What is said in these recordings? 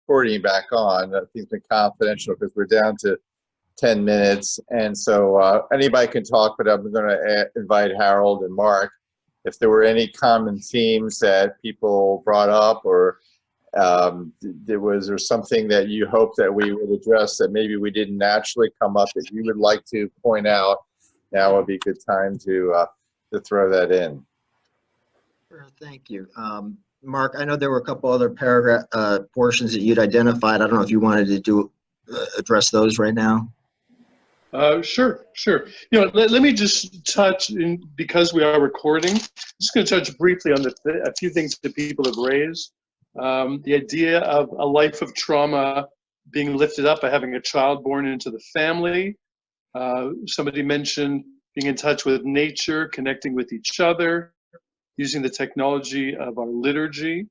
recording back on. Things been confidential because we're down to 10 minutes. And so anybody can talk, but I'm going to invite Harold and Mark if there were any common themes that people brought up, or there was or something that you hope that we would address that maybe we didn't naturally come up that you would like to point out. Now would be a good time to throw that in. Sure, thank you. Mark, I know there were a couple other paragraph portions that you'd identified. I don't know if you wanted to address those right now. Sure. You know, let me just touch, because we are recording, just going to touch briefly on a few things that people have raised. The idea of a life of trauma being lifted up by having a child born into the family. Somebody mentioned being in touch with nature, connecting with each other, using the technology of our liturgy.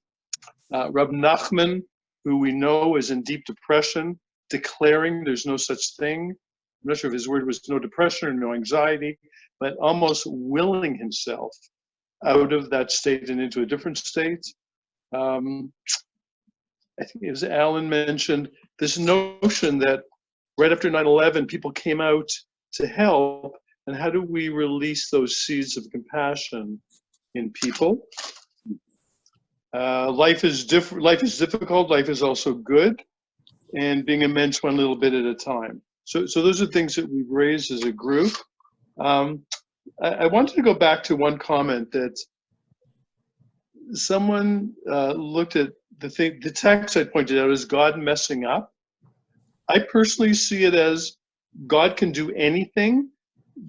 Rab Nachman, who we know is in deep depression, declaring there's no such thing. I'm not sure if his word was no depression or no anxiety, but almost willing himself out of that state and into a different state. I think it was Alan mentioned this notion that right after 9/11, people came out to help, and how do we release those seeds of compassion in people? Life is difficult. Life is also good, and being immense one little bit at a time. So those are things that we've raised as a group. I wanted to go back to one comment that someone looked at the text I pointed out as God messing up. I personally see it as God can do anything.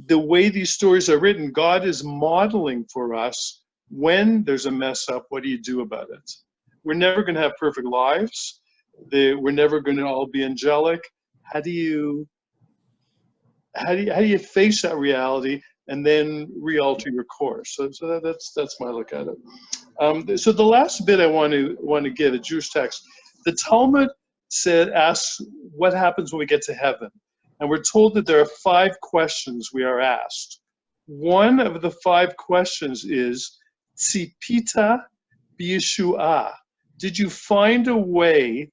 The way these stories are written, God is modeling for us when there's a mess up, what do you do about it? We're never going to have perfect lives. We're never going to all be angelic. How do you face that reality and then re-alter your course? So that's my look at it. So the last bit I want to give, a Jewish text. The Talmud asks what happens when we get to heaven, and we're told that there are 5 questions we are asked. One of the 5 questions is Tzipita b'Yeshuah. Did you find a way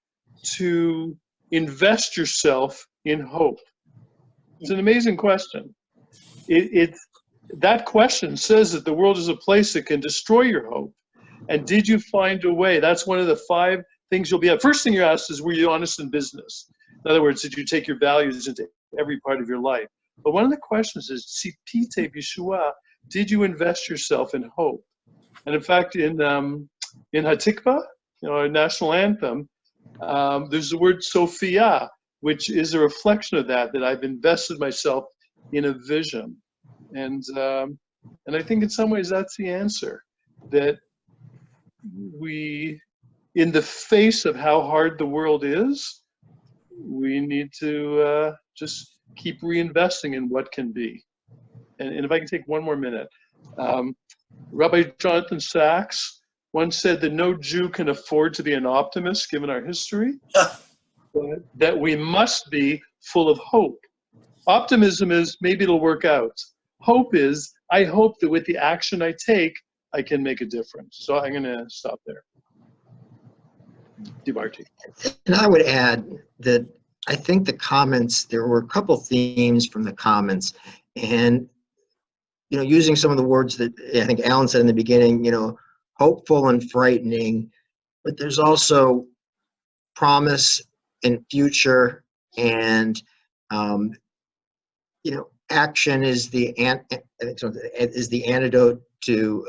to invest yourself in hope? It's an amazing question. That question says that the world is a place that can destroy your hope. And did you find a way? That's one of the 5 things you'll be at. First thing you're asked is, were you honest in business? In other words, did you take your values into every part of your life? But one of the questions is, Tzipite b'Yeshuah, did you invest yourself in hope? And in fact, in Hatikva, our national anthem, there's the word Sophia, which is a reflection of that I've invested myself in a vision. And I think in some ways that's the answer, that we, in the face of how hard the world is, we need to just keep reinvesting in what can be. And if I can take one more minute, Rabbi Jonathan Sachs once said that no Jew can afford to be an optimist given our history, but that we must be full of hope. Optimism is maybe it'll work out. Hope is, I hope that with the action I take, I can make a difference. So I'm going to stop there. DeMarty. And I would add that I think the comments, there were a couple themes from the comments, and using some of the words that I think Alan said in the beginning, hopeful and frightening, but there's also promise and future, and action is the antidote to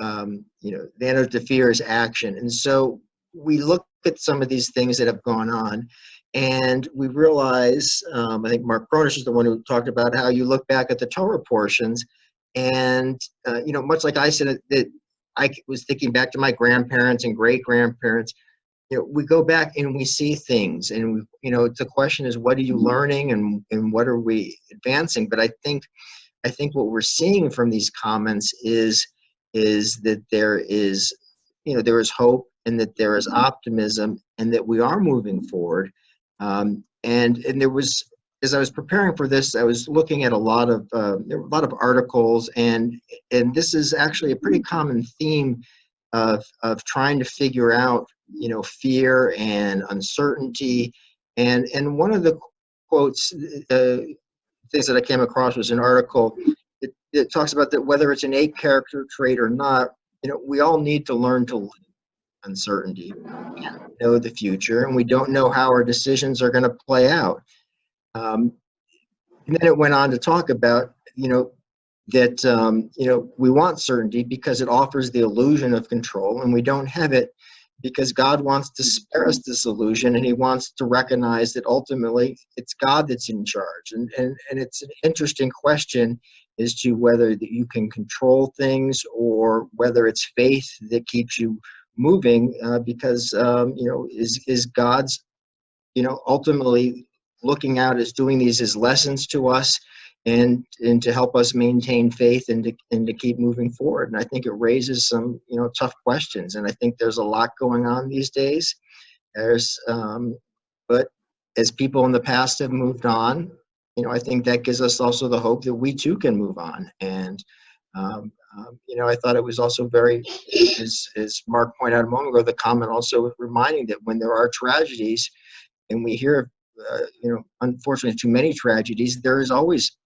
the antidote to fear is action. And so we look at some of these things that have gone on, and we realize, I think Mark Cronish is the one who talked about how you look back at the Torah portions, and much like I said, that I was thinking back to my grandparents and great-grandparents. We go back and we see things, and the question is, what are you learning, and what are we advancing? But I think what we're seeing from these comments is that there is hope, and that there is optimism, and that we are moving forward. And there was, as I was preparing for this, I was looking at there were a lot of articles, and this is actually a pretty common theme of trying to figure out, fear and uncertainty. And one of the quotes, things that I came across was an article. It talks about that whether it's an innate character trait or not, we all need to learn to live with uncertainty. We can't know the future, and we don't know how our decisions are going to play out. And then it went on to talk about, that we want certainty because it offers the illusion of control, and we don't have it because God wants to spare us this illusion, and he wants to recognize that ultimately it's God that's in charge. And it's an interesting question as to whether that you can control things or whether it's faith that keeps you moving, because is God's ultimately looking out as doing these as lessons to us, and to help us maintain faith and to keep moving forward. And I think it raises some tough questions. And I think there's a lot going on these days. But as people in the past have moved on, I think that gives us also the hope that we too can move on. And I thought it was also very, as Mark pointed out a moment ago, the comment also reminding that when there are tragedies, and we hear unfortunately too many tragedies, there is always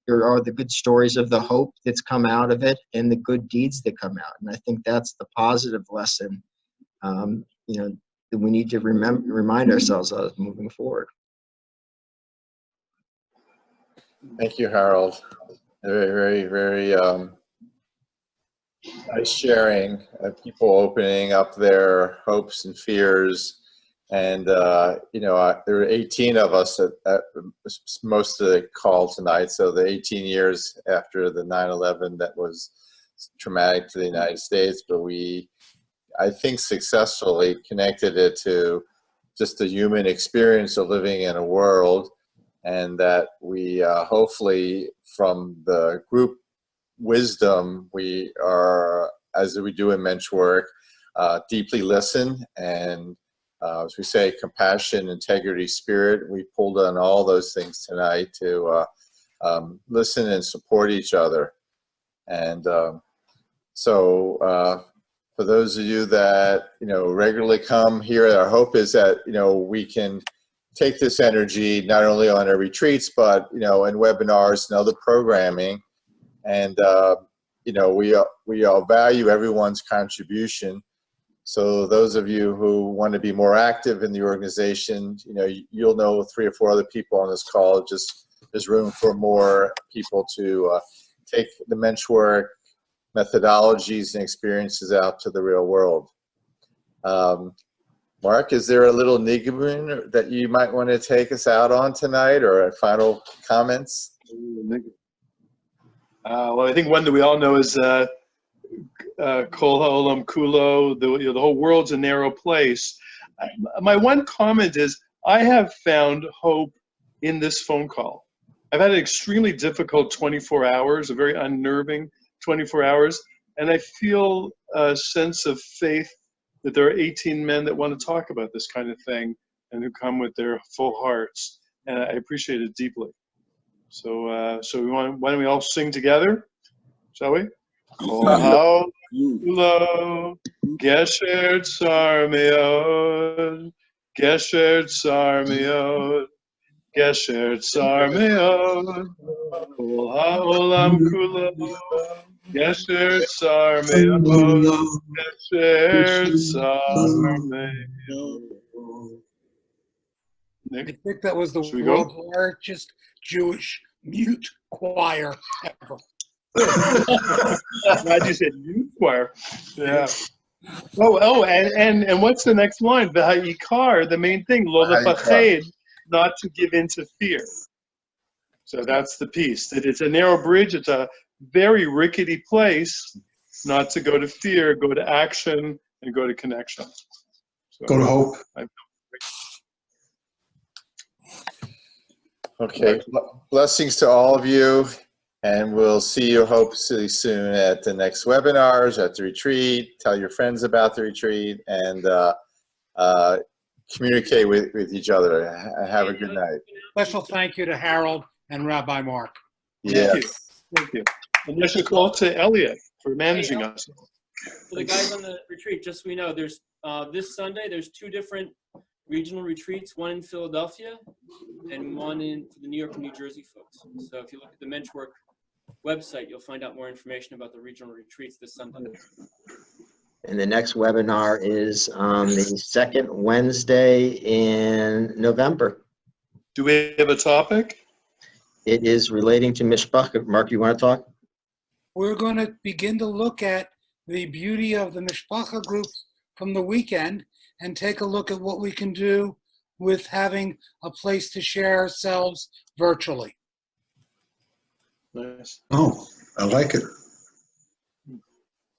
there are the good stories of the hope that's come out of it and the good deeds that come out. And I think that's the positive lesson that we need to remind ourselves of moving forward. Thank you, Harold. Very, very, very nice sharing. People opening up their hopes and fears. And, there are 18 of us at most of the call tonight. So the 18 years after the 9/11, that was traumatic to the United States, but I think, successfully connected it to just the human experience of living in a world, and that we hopefully, from the group wisdom, we are, as we do in Menschwork, deeply listen and, as we say, compassion, integrity, spirit. We pulled on all those things tonight to listen and support each other. And so for those of you that, regularly come here, our hope is that, we can take this energy not only on our retreats, but, in webinars and other programming. And, we all value everyone's contribution. So those of you who want to be more active in the organization, you'll know 3 or 4 other people on this call. Just there's room for more people to take the Menschwork methodologies and experiences out to the real world. Mark, is there a little enigma that you might want to take us out on tonight, or final comments? Well, I think one that we all know is Kol ha'olam kulo, the whole world's a narrow place. My one comment is I have found hope in this phone call. I've had an extremely difficult 24 hours, a very unnerving 24 hours, and I feel a sense of faith that there are 18 men that want to talk about this kind of thing and who come with their full hearts, and I appreciate it deeply. So, why don't we all sing together, shall we? Kulo, Gesher Tsar Meod, Gesher Tsar Meod, Gesher Tsar Meod, Kol ha'olam kulo, Gesher Tsar Meod, Gesher Tsar Meod. I think that was the Should we world's go? largest Jewish mute choir ever. Glad you said youth choir. Yeah. And what's the next line? V'ha'ikar, the main thing, lo lepached, not to give in to fear. So that's the piece. That it's a narrow bridge. It's a very rickety place. Not to go to fear, go to action, and go to connection. So, go to hope. Okay. Blessings to all of you. And we'll see you hopefully soon at the next webinars, at the retreat. Tell your friends about the retreat, and communicate with each other. Have a good night. Special thank you to Harold and Rabbi Mark. Yes. Thank you. And special call to Elliot for managing us. For the guys on the retreat, just so we know, there's this Sunday, there's 2 different regional retreats, one in Philadelphia and one in for the New York and New Jersey folks. So if you look at the Menschwork website, you'll find out more information about the regional retreats this Sunday. And the next webinar is on the second Wednesday in November. Do we have a topic? It is relating to Mishpacha. Mark, you want to talk? We're going to begin to look at the beauty of the Mishpacha groups from the weekend and take a look at what we can do with having a place to share ourselves virtually. Nice. Oh, I like it.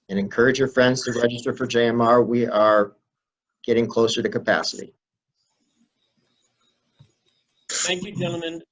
And encourage your friends to register for JMR. We are getting closer to capacity. Thank you, gentlemen.